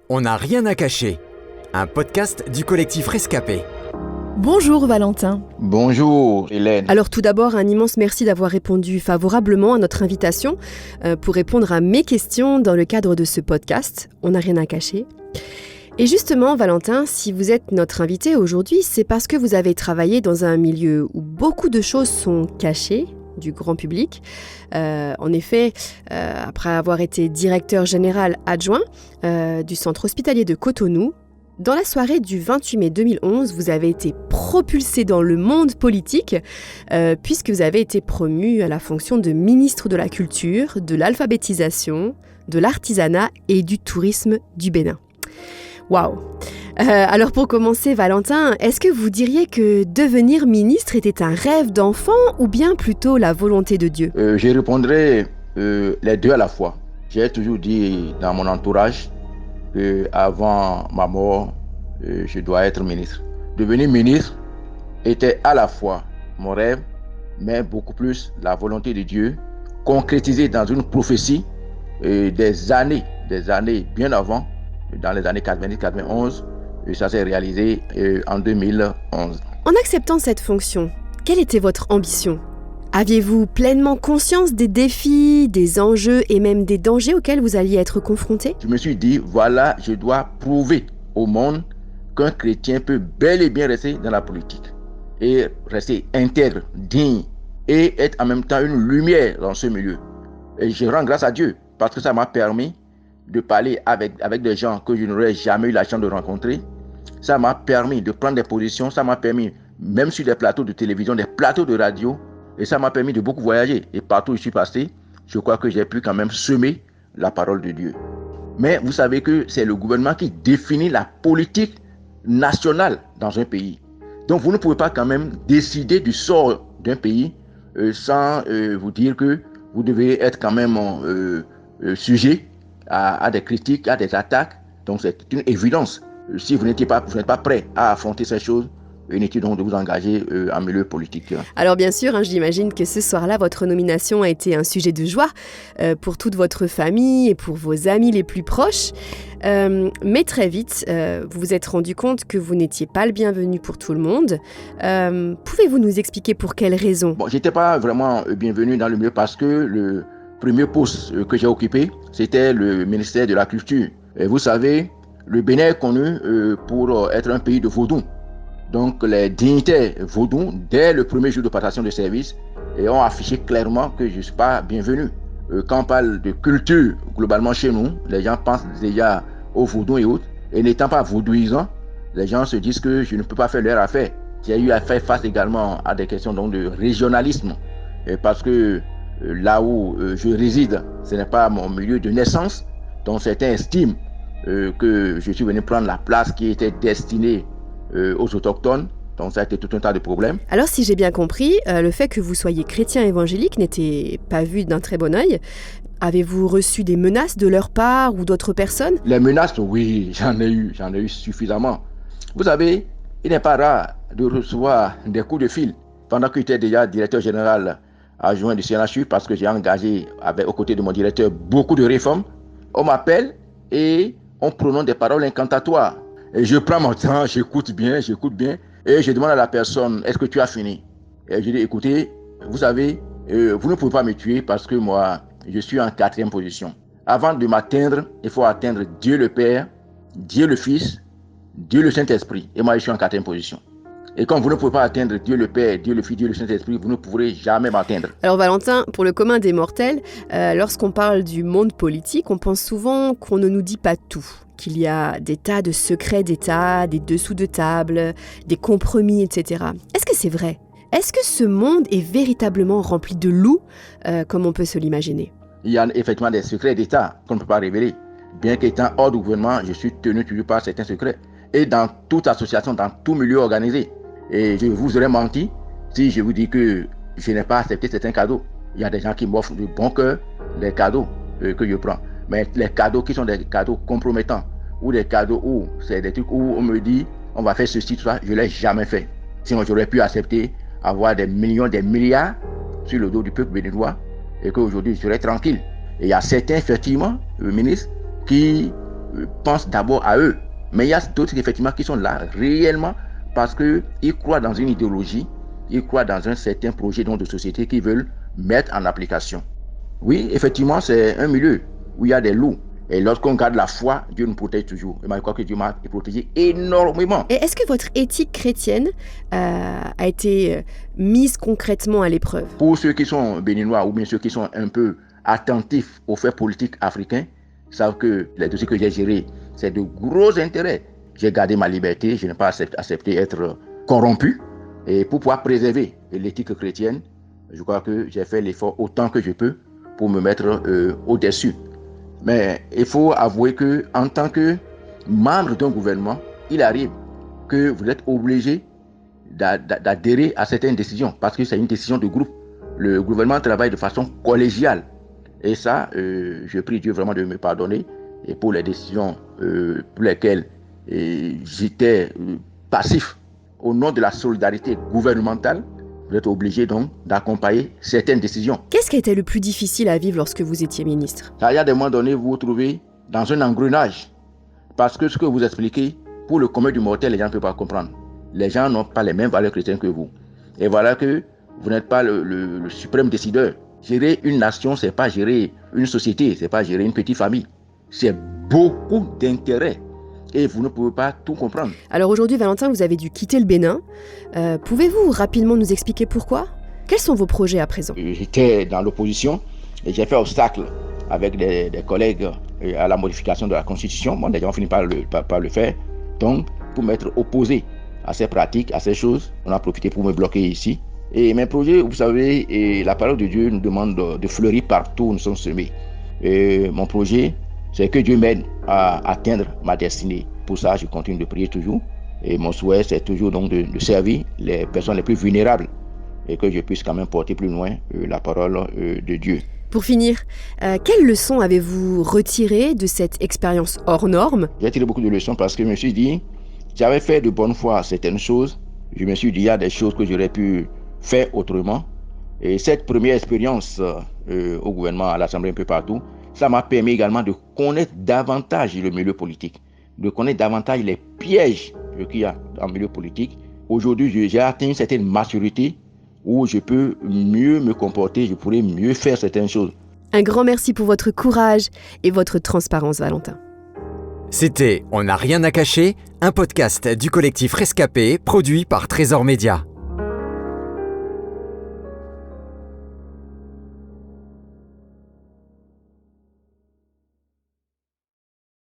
On n'a rien à cacher, un podcast du collectif Rescapé. Bonjour Valentin. Bonjour Hélène. Alors tout d'abord, un immense merci d'avoir répondu favorablement à notre invitation pour répondre à mes questions dans le cadre de ce podcast. On n'a rien à cacher. Et justement, Valentin, si vous êtes notre invité aujourd'hui, c'est parce que vous avez travaillé dans un milieu où beaucoup de choses sont cachées du grand public. En effet, après avoir été directeur général adjoint du centre hospitalier de Cotonou, dans la soirée du 28 mai 2011, vous avez été propulsé dans le monde politique puisque vous avez été promu à la fonction de ministre de la Culture, de l'Alphabétisation, de l'Artisanat et du Tourisme du Bénin. Waouh! Alors pour commencer, Valentin, est-ce que vous diriez que devenir ministre était un rêve d'enfant ou bien plutôt la volonté de Dieu? Je répondrai les deux à la fois. J'ai toujours dit dans mon entourage qu'avant ma mort, je dois être ministre. Devenir ministre était à la fois mon rêve, mais beaucoup plus la volonté de Dieu, concrétisée dans une prophétie des années bien avant, dans les années 90-91, et ça s'est réalisé en 2011. En acceptant cette fonction, quelle était votre ambition? Aviez-vous pleinement conscience des défis, des enjeux et même des dangers auxquels vous alliez être confronté? Je me suis dit, voilà, je dois prouver au monde qu'un chrétien peut bel et bien rester dans la politique et rester intègre, digne et être en même temps une lumière dans ce milieu. Et je rends grâce à Dieu parce que ça m'a permis de parler avec des gens que je n'aurais jamais eu la chance de rencontrer. Ça m'a permis de prendre des positions, ça m'a permis, même sur des plateaux de télévision, des plateaux de radio, et ça m'a permis de beaucoup voyager. Et partout où je suis passé, je crois que j'ai pu quand même semer la parole de Dieu. Mais vous savez que c'est le gouvernement qui définit la politique nationale dans un pays. Donc vous ne pouvez pas quand même décider du sort d'un pays sans vous dire que vous devez être quand même sujet à des critiques, à des attaques. Donc c'est une évidence. Si vous n'êtes pas prêt à affronter ces choses, inutile donc de vous engager en milieu politique. Alors bien sûr, j'imagine que ce soir-là, votre nomination a été un sujet de joie pour toute votre famille et pour vos amis les plus proches. Mais très vite, vous vous êtes rendu compte que vous n'étiez pas le bienvenu pour tout le monde. Pouvez-vous nous expliquer pour quelles raisons? Bon, je n'étais pas vraiment bienvenu dans le milieu parce que le premier poste que j'ai occupé, c'était le ministère de la Culture. Et vous savez, le Bénin est connu pour être un pays de vaudou. Donc les dignitaires vaudou, dès le premier jour de passation de service, ont affiché clairement que je ne suis pas bienvenu. Quand on parle de culture, globalement chez nous, les gens pensent déjà au vaudou et autres. Et n'étant pas vaudouisant, les gens se disent que je ne peux pas faire leur affaire. J'ai eu à faire face également à des questions donc, de régionalisme. Parce que là où je réside, ce n'est pas mon milieu de naissance. Donc certains estiment que je suis venu prendre la place qui était destinée aux autochtones. Donc ça a été tout un tas de problèmes. Alors si j'ai bien compris, le fait que vous soyez chrétien évangélique n'était pas vu d'un très bon œil. Avez-vous reçu des menaces de leur part ou d'autres personnes? Les menaces, oui, j'en ai eu suffisamment. Vous savez, il n'est pas rare de recevoir des coups de fil pendant que j'étais déjà directeur général adjoint du CNHU parce que j'ai engagé aux côtés de mon directeur beaucoup de réformes. On m'appelle et on prononce des paroles incantatoires. Et je prends mon temps, j'écoute bien. Et je demande à la personne, est-ce que tu as fini? Et je dis, écoutez, vous savez, vous ne pouvez pas me tuer parce que moi, je suis en 4e position. Avant de m'atteindre, il faut atteindre Dieu le Père, Dieu le Fils, Dieu le Saint-Esprit. Et moi, je suis en 4e position. Et comme vous ne pouvez pas atteindre Dieu le Père, Dieu le Fils, Dieu le Saint-Esprit, vous ne pourrez jamais m'atteindre. Alors Valentin, pour le commun des mortels, lorsqu'on parle du monde politique, on pense souvent qu'on ne nous dit pas tout. Qu'il y a des tas de secrets d'État, des dessous de table, des compromis, etc. Est-ce que c'est vrai? Est-ce que ce monde est véritablement rempli de loups, comme on peut se l'imaginer? Il y a effectivement des secrets d'État qu'on ne peut pas révéler. Bien qu'étant hors du gouvernement, je suis tenu toujours par certains secrets. Et dans toute association, dans tout milieu organisé. Et je vous aurais menti si je vous dis que je n'ai pas accepté certains cadeaux. Il y a des gens qui m'offrent de bon cœur les cadeaux que je prends. Mais les cadeaux qui sont des cadeaux compromettants, ou des cadeaux où c'est des trucs où on me dit on va faire ceci, tout ça, je ne l'ai jamais fait. Sinon j'aurais pu accepter avoir des millions, des milliards sur le dos du peuple béninois et qu'aujourd'hui je serais tranquille. Et il y a certains, effectivement, ministres qui pensent d'abord à eux. Mais il y a d'autres effectivement qui sont là réellement parce qu'ils croient dans une idéologie, ils croient dans un certain projet de société qu'ils veulent mettre en application. Oui, effectivement, c'est un milieu où il y a des loups. Et lorsqu'on garde la foi, Dieu nous protège toujours. Et moi, je crois que Dieu m'a protégé énormément. Et est-ce que votre éthique chrétienne a été mise concrètement à l'épreuve? Pour ceux qui sont béninois ou bien ceux qui sont un peu attentifs aux faits politiques africains, savent que les dossiers que j'ai gérés, c'est de gros intérêts. J'ai gardé ma liberté, je n'ai pas accepté d'être corrompu. Et pour pouvoir préserver l'éthique chrétienne, je crois que j'ai fait l'effort autant que je peux pour me mettre au-dessus. Mais il faut avouer qu'en tant que membre d'un gouvernement, il arrive que vous êtes obligé d'adhérer à certaines décisions parce que c'est une décision de groupe. Le gouvernement travaille de façon collégiale. Et ça, je prie Dieu vraiment de me pardonner et pour les décisions pour lesquelles j'étais passif. Au nom de la solidarité gouvernementale, vous êtes obligé donc d'accompagner certaines décisions. Qu'est-ce qui a été le plus difficile à vivre lorsque vous étiez ministre? Il y a des moments donnés, vous vous trouvez dans un engrenage. Parce que ce que vous expliquez, pour le commun du mortel, les gens ne peuvent pas comprendre. Les gens n'ont pas les mêmes valeurs chrétiennes que vous. Et voilà que vous n'êtes pas le suprême décideur. Gérer une nation, ce n'est pas gérer une société, ce n'est pas gérer une petite famille. C'est beaucoup d'intérêts. Et vous ne pouvez pas tout comprendre. Alors aujourd'hui, Valentin, vous avez dû quitter le Bénin. Pouvez-vous rapidement nous expliquer pourquoi? Quels sont vos projets à présent? J'étais dans l'opposition et j'ai fait obstacle avec des collègues à la modification de la Constitution. Bon, les gens ont fini par le faire. Donc, pour m'être opposé à ces pratiques, à ces choses, on a profité pour me bloquer ici. Et mes projets, vous savez, la parole de Dieu nous demande de fleurir partout où nous sommes semés. Et mon projet, c'est que Dieu m'aide à atteindre ma destinée. Pour ça, je continue de prier toujours. Et mon souhait, c'est toujours donc de servir les personnes les plus vulnérables et que je puisse quand même porter plus loin la parole de Dieu. Pour finir, quelles leçons avez-vous retirées de cette expérience hors norme? J'ai tiré beaucoup de leçons parce que je me suis dit, j'avais fait de bonne foi certaines choses. Je me suis dit, il y a des choses que j'aurais pu faire autrement. Et cette première expérience au gouvernement, à l'Assemblée, un peu partout, ça m'a permis également de connaître davantage le milieu politique, de connaître davantage les pièges qu'il y a dans le milieu politique. Aujourd'hui, j'ai atteint une certaine maturité où je peux mieux me comporter, je pourrais mieux faire certaines choses. Un grand merci pour votre courage et votre transparence, Valentin. C'était On n'a rien à cacher, un podcast du collectif Rescapé produit par Trésor Média.